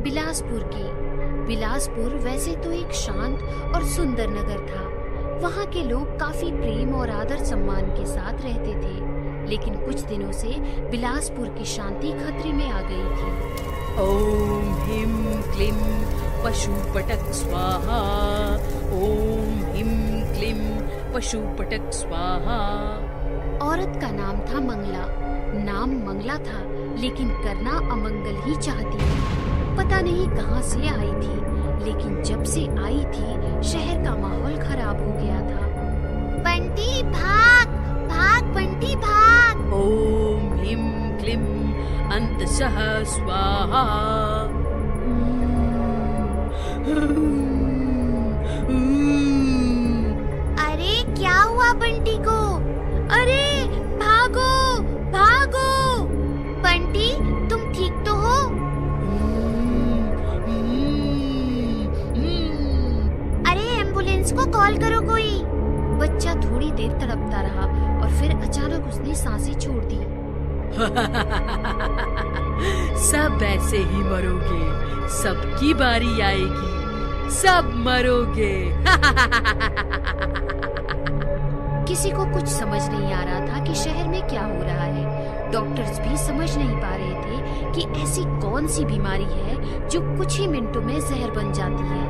बिलासपुर की। बिलासपुर वैसे तो एक शांत और सुंदर नगर था। वहाँ के लोग काफी प्रेम और आदर सम्मान के साथ रहते थे, लेकिन कुछ दिनों से बिलासपुर की शांति खतरे में आ गई थी। ओम ह्रीं क्लीं पशुपटक स्वाहा। ओम ह्रीं क्लीं पशुपटक स्वाहा। औरत का नाम था मंगला। नाम मंगला था, लेकिन करना अमंगल ही चाहती थी। पता नहीं कहाँ से आई थी, लेकिन जब से आई थी शहर का माहौल खराब हो गया था। बंटी भाग भाग, बंटी भाग। ओम ह्रीं क्लीं अंतसः स्वाहा। अरे क्या हुआ बंटी को? अरे भागो भागो। बंटी तुम ठीक तो हो? अरे एम्बुलेंस को कॉल करो कोई। बच्चा थोड़ी देर तड़पता रहा और फिर अचानक उसने सांसें छोड़ दी। सब ऐसे ही मरोगे, सबकी बारी आएगी, सब मरोगे। किसी को कुछ समझ नहीं आ रहा था कि शहर में क्या हो रहा है। डॉक्टर्स भी समझ नहीं पा रहे थे कि ऐसी कौन सी बीमारी है जो कुछ ही मिनटों में जहर बन जाती है।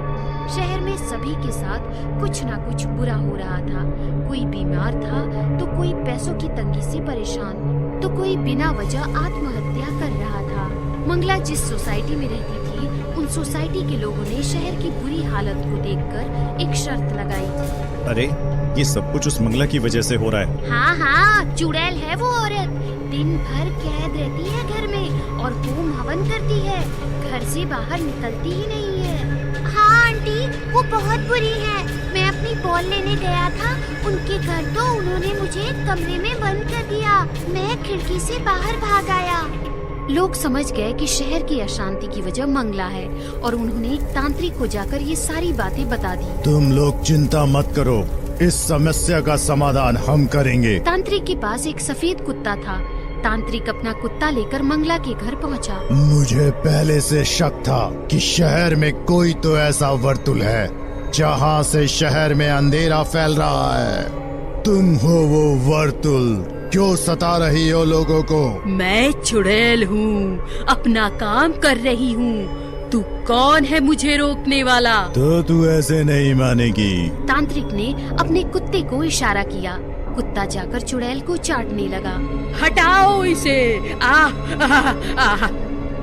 शहर में सभी के साथ कुछ ना कुछ बुरा हो रहा था। कोई बीमार था तो कोई पैसों की तंगी से परेशान, तो कोई बिना वजह आत्महत्या कर रहा था। मंगला जिस सोसाइटी में रहती थी, उन सोसाइटी के लोगों ने शहर की बुरी हालत को देखकर एक शर्त लगाई। अरे ये सब कुछ उस मंगला की वजह से हो रहा है। हाँ हाँ, चुड़ैल है वो औरत। दिन भर कैद रहती है घर में और होम हवन करती है, घर से बाहर निकलती ही नहीं है। हाँ आंटी, वो बहुत बुरी है। मैं अपनी बॉल लेने गया था उनके घर, तो उन्होंने मुझे एक कमरे में बंद कर दिया। मैं खिड़की से बाहर भाग आया। लोग समझ गए कि शहर की अशांति की वजह मंगला है और उन्होंने एक तांत्रिक को जाकर ये सारी बातें बता दी। तुम लोग चिंता मत करो, इस समस्या का समाधान हम करेंगे। तांत्रिक के पास एक सफेद कुत्ता था। तांत्रिक अपना कुत्ता लेकर मंगला के घर पहुंचा। मुझे पहले से शक था कि शहर में कोई तो ऐसा वर्तुल है जहाँ से शहर में अंधेरा फैल रहा है। तुम हो वो वर्तुल, क्यों सता रही हो लोगों को? मैं चुड़ैल हूँ, अपना काम कर रही हूँ। तू कौन है मुझे रोकने वाला? तो तू ऐसे नहीं मानेगी। तांत्रिक ने अपने कुत्ते को इशारा किया। कुत्ता जाकर चुड़ैल को चाटने लगा। हटाओ इसे। आह।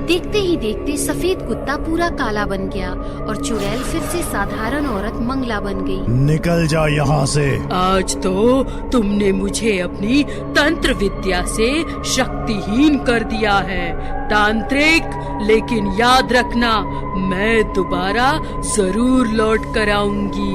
देखते ही देखते सफेद कुत्ता पूरा काला बन गया और चुड़ैल फिर से साधारण औरत मंगला बन गई। निकल जा यहाँ से। आज तो तुमने मुझे अपनी तंत्र विद्या से शक्तिहीन कर दिया है तांत्रिक, लेकिन याद रखना, मैं दोबारा जरूर लौट कर आऊंगी,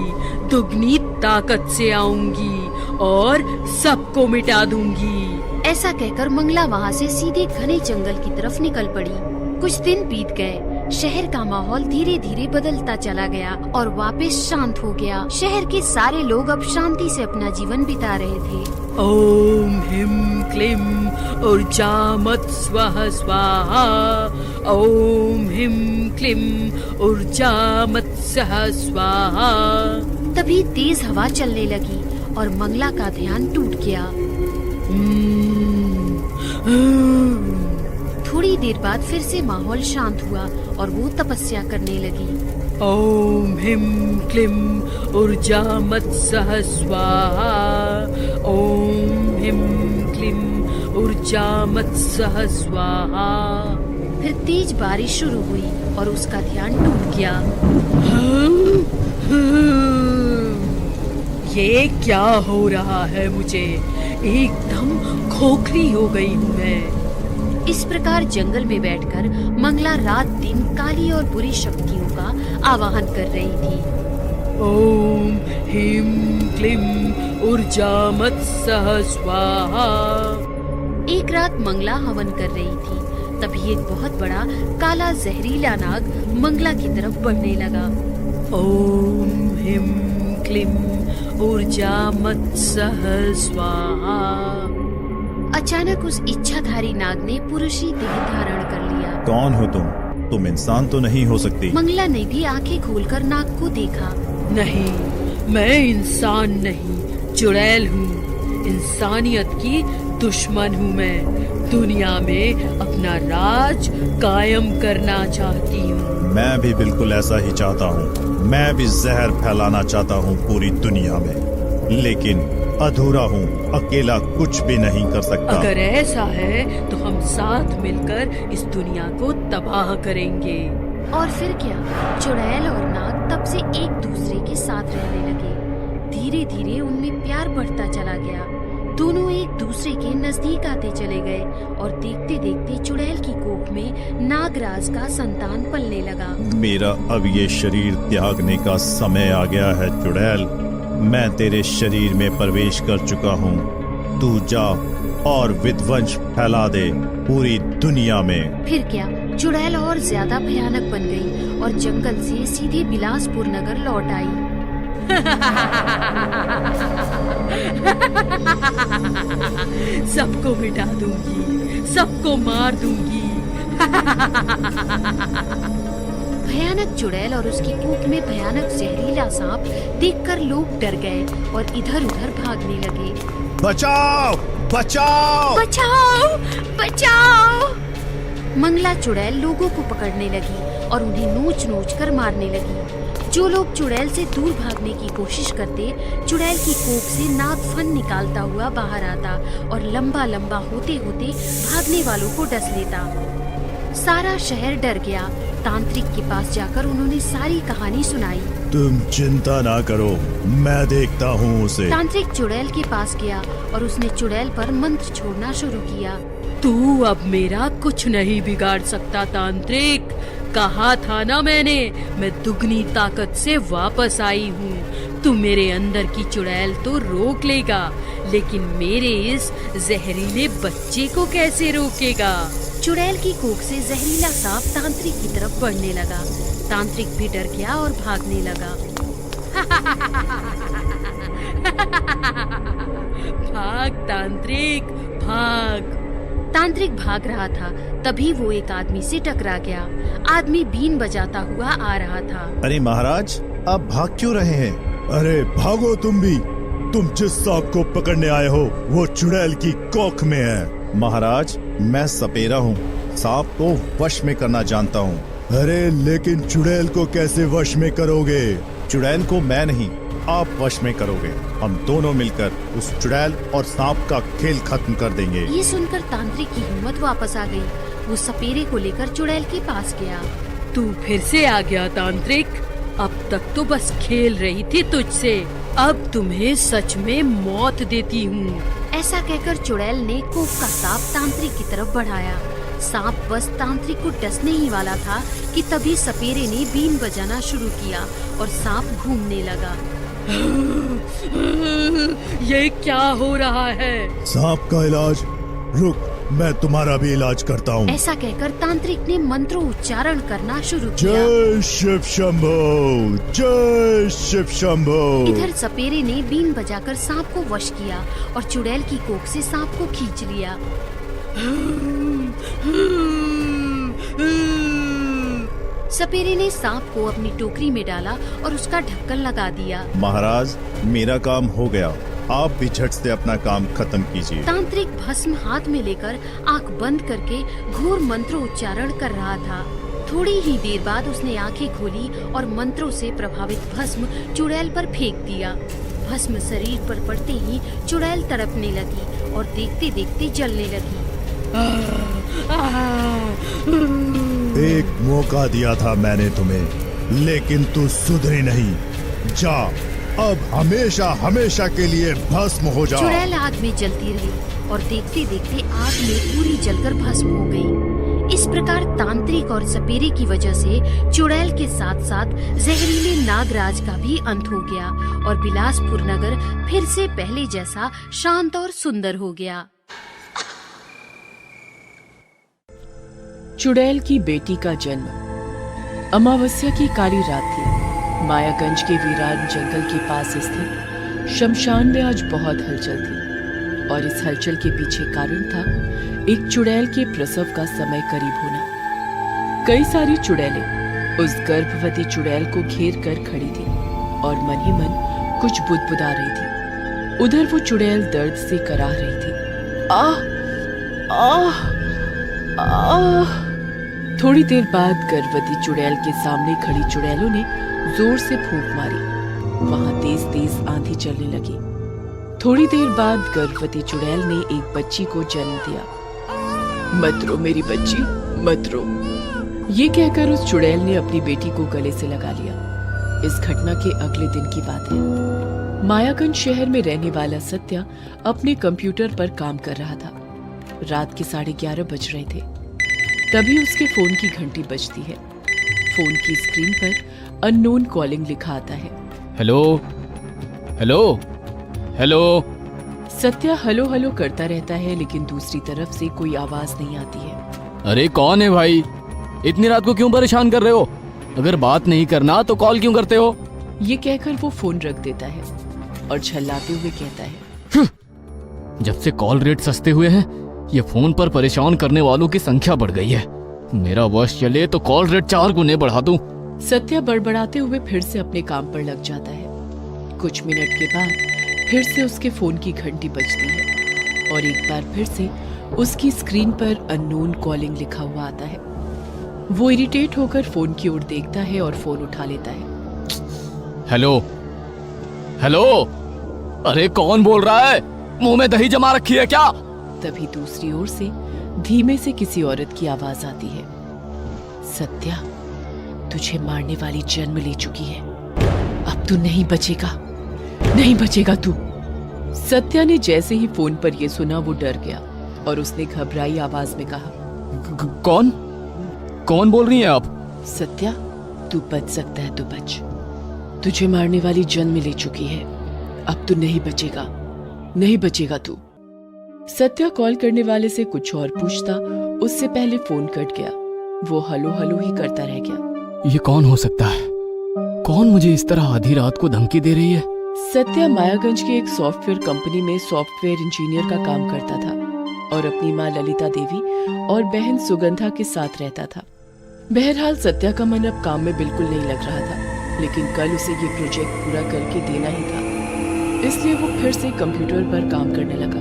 दुगनी ताकत से आऊंगी और सबको मिटा दूंगी। ऐसा कहकर मंगला वहाँ से सीधे घने जंगल की तरफ निकल पड़ी। कुछ दिन बीत गए। शहर का माहौल धीरे धीरे बदलता चला गया और वापस शांत हो गया। शहर के सारे लोग अब शांति से अपना जीवन बिता रहे थे। ओम ह्रीं क्लीं ऊर्जामत् स्वः स्वाहा। ओम ह्रीं क्लीं ऊर्जामत् सः स्वाहा। तभी तेज हवा चलने लगी और मंगला का ध्यान टूट गया। थोड़ी देर बाद फिर से माहौल शांत हुआ और वो तपस्या करने लगी। ओम ह्रीं क्लीं ऊर्जामत् सः स्वाहा। ओम ह्रीं क्लीं ऊर्जामत् सः स्वाहा। फिर तेज बारिश शुरू हुई और उसका ध्यान टूट गया। ये क्या हो रहा है मुझे? एकदम खोखली हो गई हूँ मैं। इस प्रकार जंगल में बैठकर मंगला रात दिन काली और बुरी शक्तियों का आवाहन कर रही थी। ओम ह्रीं क्लीं ऊर्जामत् सः स्वाहा। एक रात मंगला हवन कर रही थी, तभी एक बहुत बड़ा काला जहरीला नाग मंगला की तरफ बढ़ने लगा। ओम ह्रीं क्लीं ऊर्जामत् सः स्वाहा। अचानक उस इच्छाधारी नाग ने पुरुषी देह धारण कर लिया। कौन हो तुम? तुम इंसान तो नहीं हो सकती। मंगला ने भी आंखें खोलकर नाग को देखा। नहीं, मैं इंसान नहीं, चुड़ैल हूँ। इंसानियत की दुश्मन हूँ मैं। दुनिया में अपना राज कायम करना चाहती हूँ। मैं भी बिल्कुल ऐसा ही चाहता हूँ। मैं भी जहर फैलाना चाहता हूँ पूरी दुनिया में, लेकिन अधूरा हूँ, अकेला कुछ भी नहीं कर सकता। अगर ऐसा है तो हम साथ मिलकर इस दुनिया को तबाह करेंगे। और फिर क्या, चुड़ैल और नाग तब से एक दूसरे के साथ रहने लगे। धीरे धीरे उनमें प्यार बढ़ता चला गया। दोनों एक दूसरे के नजदीक आते चले गए और देखते देखते चुड़ैल की कोख में नागराज का संतान पलने लगा। मेरा अब ये शरीर त्यागने का समय आ गया है चुड़ैल। मैं तेरे शरीर में प्रवेश कर चुका हूँ। तू जा और विध्वंस फैला दे पूरी दुनिया में। फिर क्या, चुड़ैल और ज्यादा भयानक बन गई और जंगल से सीधे बिलासपुर नगर लौट आई। सबको मिटा दूंगी, सबको मार दूंगी। भयानक चुड़ैल और उसकी कोख में भयानक जहरीला सांप देखकर लोग डर गए और इधर उधर भागने लगे। बचाओ, बचाओ! बचाओ, बचाओ! मंगला चुड़ैल लोगों को पकड़ने लगी और उन्हें नोच नोच कर मारने लगी। जो लोग चुड़ैल से दूर भागने की कोशिश करते, चुड़ैल की कोख से नाग फन निकालता हुआ बाहर आता और लंबा लंबा होते होते भागने वालों को डस लेता। सारा शहर डर गया। तांत्रिक के पास जाकर उन्होंने सारी कहानी सुनाई। तुम चिंता ना करो, मैं देखता हूँ उसे। तांत्रिक चुड़ैल के पास गया और उसने चुड़ैल पर मंत्र छोड़ना शुरू किया। तू अब मेरा कुछ नहीं बिगाड़ सकता तांत्रिक। कहा था ना मैंने, मैं दुगनी ताकत से वापस आई हूँ। तू मेरे अंदर की चुड़ैल तो रोक लेगा, लेकिन मेरे इस जहरीले बच्चे को कैसे रोकेगा? चुड़ैल की कोख से जहरीला सांप तांत्रिक की तरफ बढ़ने लगा। तांत्रिक भी डर गया और भागने लगा। भाग तांत्रिक, भाग। तांत्रिक भाग रहा था, तभी वो एक आदमी से टकरा गया। आदमी बीन बजाता हुआ आ रहा था। अरे महाराज, आप भाग क्यों रहे हैं? अरे भागो तुम भी। तुम जिस सांप को पकड़ने आए हो वो चुड़ैल की कोख में है। महाराज, मैं सपेरा हूँ, सांप को वश में करना जानता हूँ। अरे लेकिन चुड़ैल को कैसे वश में करोगे? चुड़ैल को मैं नहीं, आप वश में करोगे। हम दोनों मिलकर उस चुड़ैल और सांप का खेल खत्म कर देंगे। ये सुनकर तांत्रिक की हिम्मत वापस आ गई। वो सपेरे को लेकर चुड़ैल के पास गया। तू फिर से आ गया तांत्रिक। अब तक तो बस खेल रही थी तुझसे, अब तुम्हें सच में मौत देती हूँ। ऐसा कहकर चुड़ैल ने कोख का सांप तांत्रिक की तरफ बढ़ाया। सांप बस तांत्रिक को डसने ही वाला था कि तभी सपेरे ने बीन बजाना शुरू किया और सांप घूमने लगा। ये क्या हो रहा है? सांप का इलाज? रुक, मैं तुम्हारा भी इलाज करता हूँ। ऐसा कहकर तांत्रिक ने मंत्रों उच्चारण करना शुरू किया। जय शिव शंभो, जय शिव शंभो। इधर सपेरे ने बीन बजाकर सांप को वश किया और चुड़ैल की कोख से सांप को खींच लिया। सपेरे ने सांप को अपनी टोकरी में डाला और उसका ढक्कन लगा दिया। महाराज, मेरा काम हो गया, आप भी झट से अपना काम खत्म कीजिए। तांत्रिक भस्म हाथ में लेकर आंख बंद करके घोर मंत्र उच्चारण कर रहा था। थोड़ी ही देर बाद उसने आंखें खोली और मंत्रों से प्रभावित भस्म चुड़ैल पर फेंक दिया। भस्म शरीर पर पड़ते ही चुड़ैल तड़पने लगी और देखते देखते जलने लगी। एक मौका दिया था मैंने तुम्हें, लेकिन तू सुधरी नहीं। जा, अब हमेशा हमेशा के लिए भस्म हो जा। चुड़ैल आग में जलती रही और देखते देखते आग में पूरी जलकर भस्म हो गई। इस प्रकार तांत्रिक और सपेरे की वजह से चुड़ैल के साथ साथ जहरीले नागराज का भी अंत हो गया और बिलासपुर नगर फिर से पहले जैसा शांत और सुंदर हो गया। चुड़ैल की बेटी का जन्म। अमावस्या की काली रात थी। मायागंज के वीरान जंगल के पास स्थित शमशान में आज बहुत हलचल थी और इस हलचल के पीछे कारण था एक चुड़ैल के प्रसव का समय करीब होना। कई सारी चुड़ैलें उस गर्भवती चुड़ैल को घेर कर खड़ी थी और मन ही मन कुछ बुदबुदा रही थी। उधर वो चुड़ैल दर्द से कराह रही थी। आह आह आह। थोड़ी देर बाद गर्भवती चुड़ैल के सामने खड़ी चुड़ैलों ने जोर से फूंक मारी। वहां तेज तेज आंधी चलने लगी। थोड़ी देर बाद गर्भवती चुड़ैल ने एक बच्ची को जन्म दिया। मत रो मेरी बच्ची, मत रो, ये कहकर उस चुड़ैल ने अपनी बेटी को गले से लगा लिया। इस घटना के अगले दिन की बात है। मायागंज शहर में रहने वाला सत्या अपने कंप्यूटर पर काम कर रहा था। रात के 11:30 बज रहे थे। तभी उसके फोन की घंटी बजती है। फोन की स्क्रीन पर अननोन कॉलिंग लिखा आता है। Hello hello hello. Satya hello hello करता रहता है, लेकिन दूसरी तरफ से कोई आवाज नहीं आती है। अरे कौन है भाई? इतनी रात को क्यों परेशान कर रहे हो? अगर बात नहीं करना तो कॉल क्यों करते हो? ये कहकर वो फोन रख देता है और झल्लाते हुए कहता है, जब से कॉल रेट सस्ते हुए हैं, ये फोन पर परेशान करने वालों की संख्या बढ़ गई है। मेरा वश चले तो कॉल रेट 4 गुने बढ़ा दूं। सत्या बड़बड़ाते हुए फिर से अपने काम पर लग जाता है। कुछ मिनट के बाद फिर से उसके फोन की घंटी बजती है और एक बार फिर से उसकी स्क्रीन पर अननोन कॉलिंग लिखा हुआ आता है। वो इरिटेट होकर फोन की ओर देखता है और फोन उठा लेता है। Hello hello. अरे कौन बोल रहा है? मुंह में दही जमा रखी है क्या? तभी दूसरी ओर से धीमे से किसी औरत की आवाज आती है। सत्या, तुझे मारने वाली जन्म ले चुकी है। अब तू नहीं बचेगा, नहीं बचेगा तू। सत्या ने जैसे ही फोन पर यह सुना वो डर गया और उसने घबराई आवाज में कहा, कौन कौन बोल रही हैं आप? सत्या, तू बच सकता है तो बच। तुझे मारने वाली जन्म ले चुकी है। अब तू नहीं बचेगा, नहीं बचेगा तू। सत्या कॉल करने वाले से कुछ और पूछता, उससे पहले फोन कट गया। वो हलो हलो ही करता रह गया। ये कौन हो सकता है? कौन मुझे इस तरह आधी रात को धमकी दे रही है? सत्या मायागंज की एक सॉफ्टवेयर कंपनी में सॉफ्टवेयर इंजीनियर का काम करता था और अपनी माँ ललिता देवी और बहन सुगंधा के साथ रहता था। बहरहाल सत्या का मन अब काम में बिल्कुल नहीं लग रहा था, लेकिन कल उसे ये प्रोजेक्ट पूरा करके देना ही था। इसलिए वो फिर से कंप्यूटर पर काम करने लगा।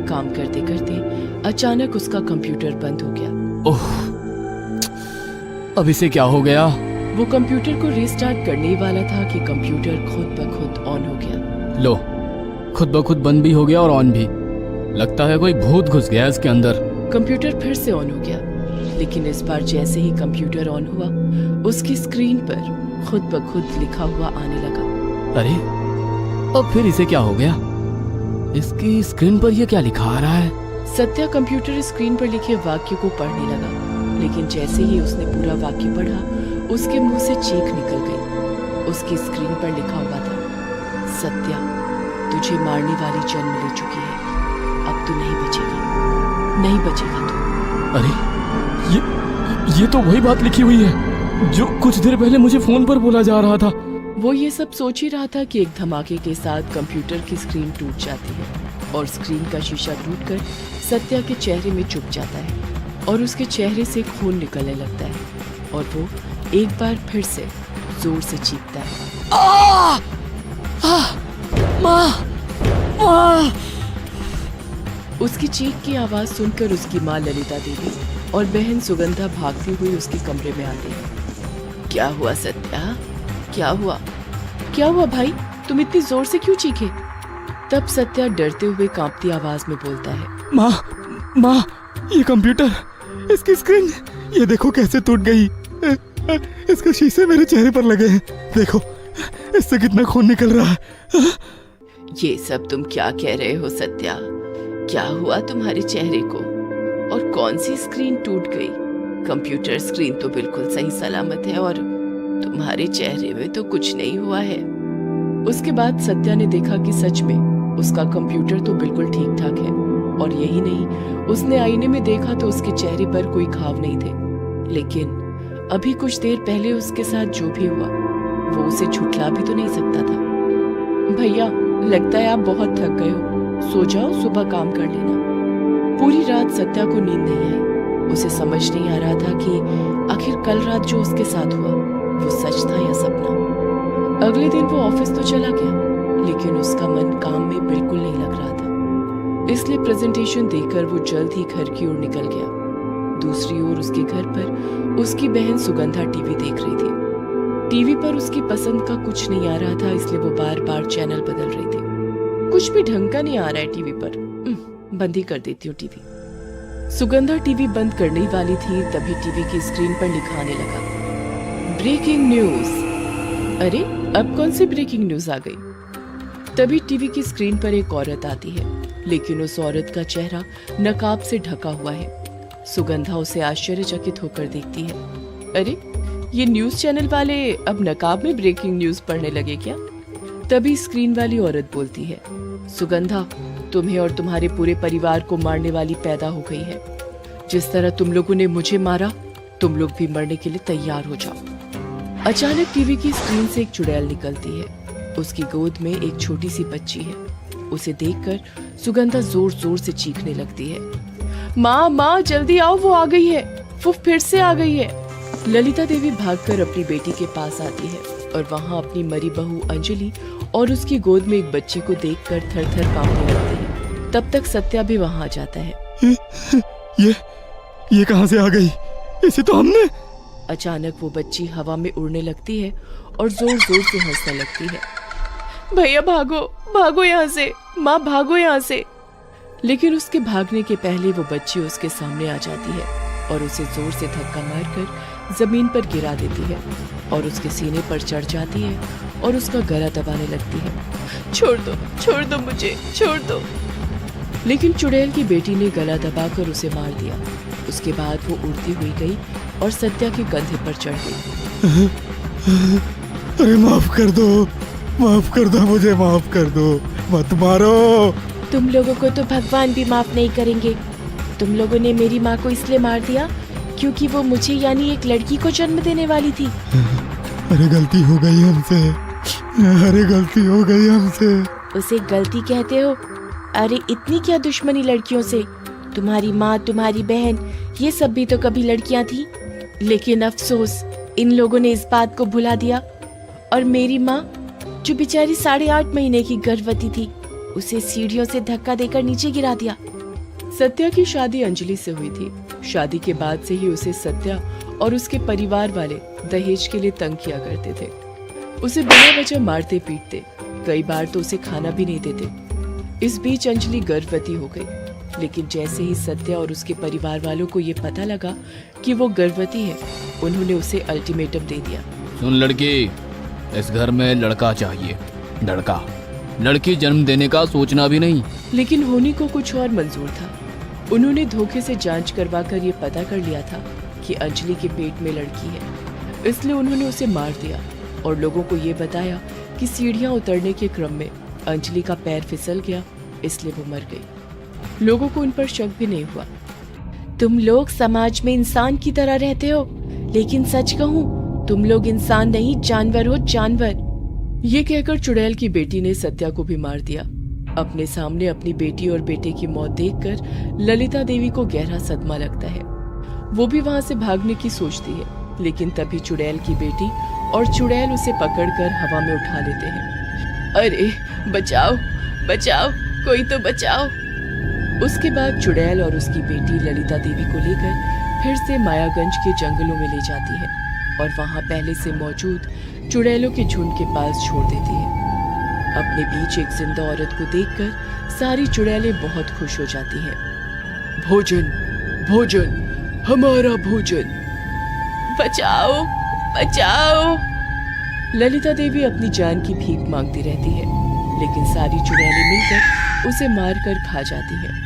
काम करते करते अचानक उसका कंप्यूटर बंद हो गया। ओह, अब इसे क्या हो गया? वो कंप्यूटर को रीस्टार्ट करने ही वाला था कि कंप्यूटर खुद ब खुद ऑन हो गया। लो, खुद ब खुद बंद भी हो गया और ऑन भी। लगता है कोई भूत घुस गया इसके अंदर। कंप्यूटर फिर से ऑन हो गया, लेकिन इस बार जैसे ही कंप्यूटर ऑन हुआ, उसकी स्क्रीन पर खुद ब खुद लिखा हुआ आने लगा। अरे, अब फिर इसे क्या हो गया? इसकी स्क्रीन पर ये क्या लिखा आ रहा है? सत्या कंप्यूटर स्क्रीन पर लिखे वाक्य को पढ़ने लगा, लेकिन जैसे ही उसने पूरा वाक्य पढ़ा, उसके मुंह से चीख निकल गई। उसकी स्क्रीन पर लिखा हुआ था, सत्या, तुझे मारने वाली जन्म ले चुकी है। अब तू नहीं बचेगा, नहीं बचेगा तू। अरे, ये तो वही बात लिखी हुई है जो कुछ देर पहले मुझे फोन पर बोला जा रहा था। वो ये सब सोच ही रहा था कि एक धमाके के साथ कंप्यूटर की स्क्रीन टूट जाती है और स्क्रीन का शीशा टूटकर सत्या के चेहरे में चुभ जाता है और उसके चेहरे से खून निकलने लगता है और वो एक बार फिर से जोर से चीखता है, माँ, माँ। उसकी चीख की आवाज सुनकर उसकी माँ ललिता देवी और बहन सुगंधा भागती हुई उसके कमरे में आती है। क्या हुआ सत्या, क्या हुआ? क्या हुआ भाई, तुम इतनी जोर से क्यों चीखे? तब सत्या डरते हुए कांपती आवाज में बोलता है, माँ, ये कंप्यूटर, इसकी स्क्रीन, ये देखो कैसे टूट गई। इसके शीशे मेरे चेहरे पर लगे हैं। देखो, इससे कितना खून निकल रहा है। ये सब तुम क्या कह रहे हो सत्या? क्या हुआ तुम्हारे चेहरे को? और कौन सी स्क्रीन टूट गई? कंप्यूटर स्क्रीन तो बिल्कुल सही सलामत है और तुम्हारे चेहरे में तो कुछ नहीं हुआ है। उसके बाद सत्या ने देखा कि सच में उसका कंप्यूटर तो बिल्कुल ठीक ठाक है और यही नहीं, उसने आईने में देखा तो उसके चेहरे पर कोई घाव नहीं थे। लेकिन अभी कुछ देर पहले उसके साथ जो भी हुआ वो उसे झुठला भी तो नहीं सकता था। भैया, लगता है आप बहुत थक गए हो, सो जाओ, सुबह काम कर लेना। पूरी रात सत्या को नींद नहीं आई। उसे समझ नहीं आ रहा था कि आखिर कल रात जो उसके साथ हुआ वो सच था या सपना। अगले दिन वो ऑफिस तो चला गया, लेकिन उसका मन काम में बिल्कुल नहीं लग रहा था। इसलिए प्रेजेंटेशन देकर वो जल्द ही घर की ओर निकल गया। दूसरी ओर उसके घर पर उसकी बहन सुगंधा टीवी देख रही थी। टीवी पर उसकी पसंद का कुछ नहीं आ रहा था, इसलिए वो बार बार चैनल बदल रही थी। कुछ भी ढंग का नहीं आ रहा है टीवी पर, बंद ही कर देती हूँ टीवी। सुगंधा टीवी बंद करने वाली थी, तभी टीवी की स्क्रीन पर लिखा आने लगा, ब्रेकिंग न्यूज। अरे अब कौन सी ब्रेकिंग न्यूज आ गई? तभी टीवी की स्क्रीन पर एक औरत आती है, लेकिन उस औरत का चेहरा नकाब से ढका हुआ है। सुगंधा उसे आश्चर्यचकित होकर देखती है। अरे ये न्यूज चैनल वाले अब नकाब में ब्रेकिंग न्यूज पढ़ने लगे क्या? तभी स्क्रीन वाली औरत बोलती है, सुगंधा, तुम्हें और तुम्हारे पूरे परिवार को मारने वाली पैदा हो गई है। जिस तरह तुम लोगों ने मुझे मारा, तुम लोग भी मरने के लिए तैयार हो जाओ। अचानक टीवी की स्क्रीन से एक चुड़ैल निकलती है। उसकी गोद में एक छोटी सी बच्ची है। उसे देखकर सुगंधा जोर जोर से चीखने लगती है, माँ माँ जल्दी आओ, वो आ गई है, वो फिर से आ गई है। ललिता देवी भागकर अपनी बेटी के पास आती है और वहाँ अपनी मरी बहू अंजलि और उसकी गोद में एक बच्चे को देखकर थर-थर कांपने लगती है। तब तक सत्या भी वहाँ आ जाता है। ये कहाँ से आ गई? इसे तो हमने। अचानक वो बच्ची हवा में उड़ने लगती है और जोर जोर से हंसने लगती है। भैया भागो, भागो यहाँ से, माँ भागो यहाँ से। लेकिन उसके भागने के पहले वो बच्ची उसके सामने आ जाती है और उसे जोर से धक्का मारकर जमीन पर गिरा देती है और उसके सीने पर चढ़ जाती है और उसका गला दबाने लगती है। छोड़ दो मुझे, छोड़ दो। लेकिन चुड़ैल की बेटी ने गला दबाकर उसे मार दिया। उसके बाद वो उड़ती हुई गई और सत्या के कंधे पर चढ़ गई। अरे माफ कर दो मुझे, माफ कर दो, मत मारो। तुम लोगों को तो भगवान भी माफ नहीं करेंगे। तुम लोगों ने मेरी माँ को इसलिए मार दिया क्योंकि वो मुझे यानी एक लड़की को जन्म देने वाली थी। अरे गलती हो गई हमसे। उसे गलती कहते हो? अरे इतनी क्या दुश्मनी लड़कियों से? तुम्हारी माँ, तुम्हारी बहन, ये सब भी तो कभी लड़कियां थी। लेकिन अफसोस, इन लोगों ने इस बात को भुला दिया। और मेरी माँ जो बेचारी 8.5 महीने की गर्भवती थी, उसे सीढ़ियों से धक्का देकर नीचे गिरा दिया। सत्या की शादी अंजलि से हुई थी। शादी के बाद से ही उसे सत्या और उसके परिवार वाले दहेज के लिए तंग किया करते थे। उसे बिना वजह मारते पीटते, कई बार तो उसे खाना भी नहीं देते। इस बीच अंजलि गर्भवती हो गई, लेकिन जैसे ही सत्या और उसके परिवार वालों को ये पता लगा कि वो गर्भवती है, उन्होंने उसे अल्टीमेटम दे दिया। सुन लड़की, इस घर में लड़का चाहिए, लड़की जन्म देने का सोचना भी नहीं। लेकिन होनी को कुछ और मंजूर था। उन्होंने धोखे से जांच करवाकर ये पता कर लिया था कि अंजलि के पेट में लड़की है, इसलिए उन्होंने उसे मार दिया और लोगों को ये बताया कि सीढ़ियां उतरने के क्रम में अंजलि का पैर फिसल गया, इसलिए वो मर गई। लोगों को उन पर शक भी नहीं हुआ। तुम लोग समाज में इंसान की तरह रहते हो, लेकिन सच कहूँ, तुम लोग इंसान नहीं, जानवर हो, जानवर। ये कहकर चुड़ैल की बेटी ने सत्या को भी मार दिया। अपने सामने अपनी बेटी और बेटे की मौत देखकर ललिता देवी को गहरा सदमा लगता है। वो भी वहां से भागने की सोचती है, लेकिन तभी चुड़ैल की बेटी और चुड़ैल उसे पकड़कर हवा में उठा लेते हैं। अरे बचाओ, बचाओ, कोई तो बचाओ। उसके बाद चुड़ैल और उसकी बेटी ललिता देवी को लेकर फिर से मायागंज के जंगलों में ले जाती है और वहां पहले से मौजूद चुड़ैलों के झुंड के पास छोड़ देती है। अपने बीच एक जिंदा औरत को देखकर सारी चुड़ैलें बहुत खुश हो जाती हैं। भोजन, भोजन, हमारा भोजन, बचाओ, बचाओ। ललिता देवी अपनी जान की भीख मांगती रहती है, लेकिन सारी चुड़ैलें मिलकर उसे मारकर खा जाती हैं।